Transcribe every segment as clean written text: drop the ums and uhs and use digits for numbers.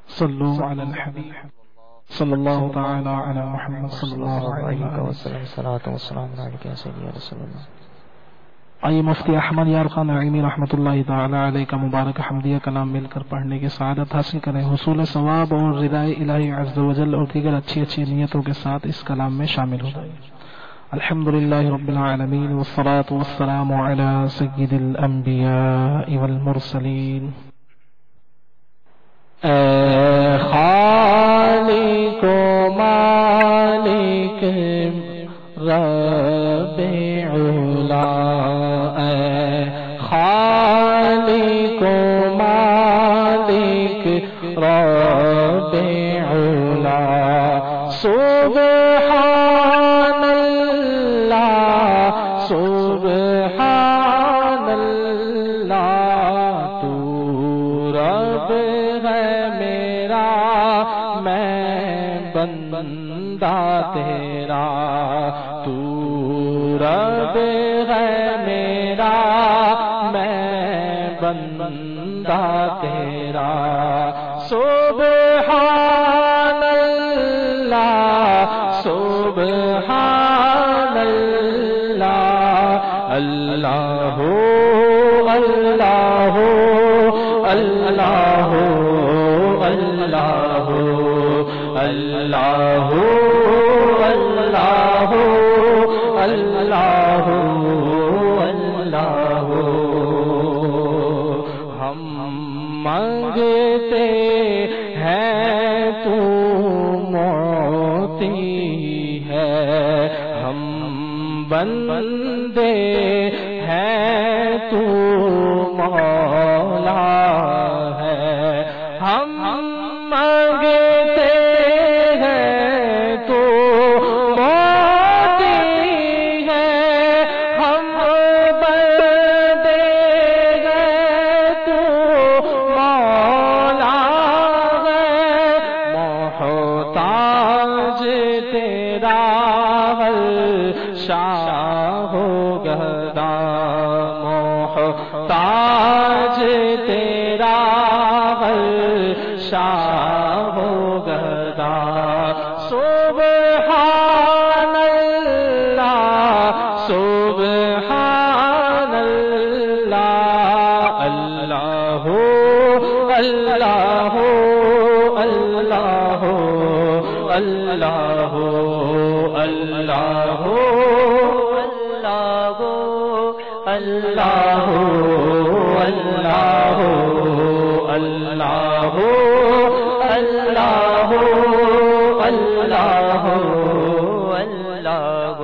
صلوا على الحبيب صلی اللہ تعالی علی محمد صلی اللہ علیہ وسلم. صلاۃ و سلام علیک یا سیدی یا رسول اللہ. آئیے مفتی احمد یار خان نعیمی رحمۃ اللہ تعالی علیہ کا مبارک حمدیہ کلام مل کر پڑھنے کی سعادت حاصل کریں. حصول ثواب اور رضائے الہی عز و جل اور دیگر اچھی نیتوں کے ساتھ اس کلام میں شامل ہو جائیں. الحمد للہ رب العالمین والصلاة والسلام علی سید الانبیاء والمرسلین. اے خالق و مالک رب علا، اے خالق و مالک رب علا، سبحان اللہ سبحان اللہ، تو رب ہے میرا میں بندہ تیرا، تو رب ہے میرا میں بندہ تیرا. سبحان اللہ سبحان اللہ، اللہ اللہ اللہ اللہ اللہ اللہ اللہ اللہ. ہم مانگتے ہیں تو موتی ہے، ہم بندے ہیں تو مولا ہے. ہم مانگتے ہیں تو موتی ہے، ہم بندے ہیں تو مولا ہے. محتاج تیرا شاہ گدا، محتاج تیرا شاہ گدا. سبحان اللہ سبحان اللہ، اللہ اللہ اللہ اللہ اللہ اللہ اللہ اللہ اللہ اللہ اللہ.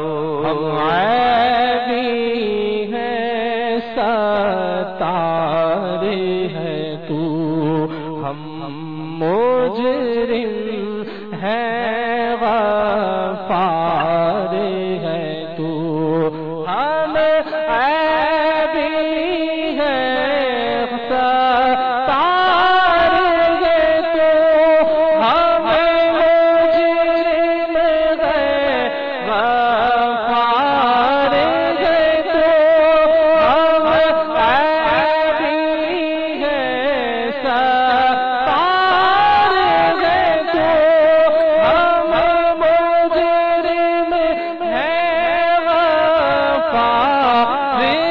ہم عیبی ہیں ستار ہے تو، ہم مجرم ہیں غفار ہے تو، ہم عیبی ہیں ستار ہے تو، ہم مجرم ہیں غفار ہے تو، ہم عیبی ہیں ستار ہے تو، ہم مجرم ہیں غفار ہے تو.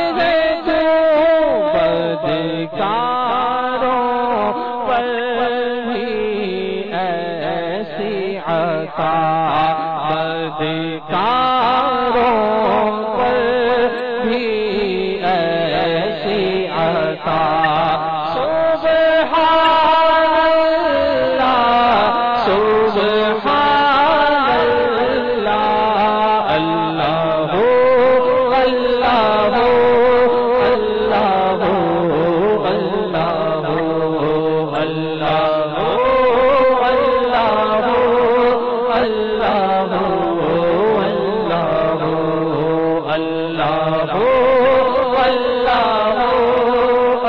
بدکاروں پر بھی ایسی عطا، بدکاروں پر بھی ایسی عطا. سبحان اللہ سبحان اللہ، اللہ اللہ اللہ اللہ اللہ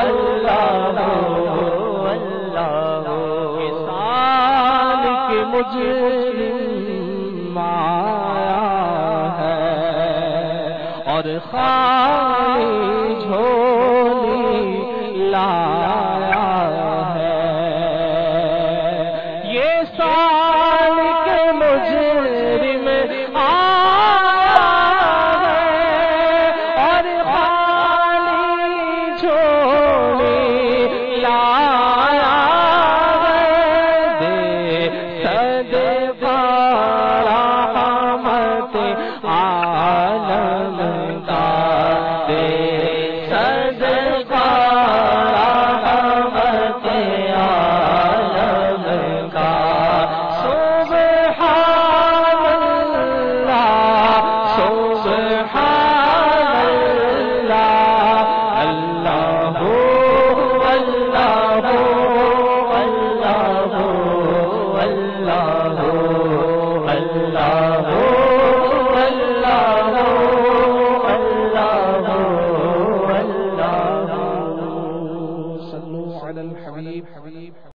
اللہ اللہ اللہ. کسان کے مجرم آیا ہے اور خالی جھولی لایا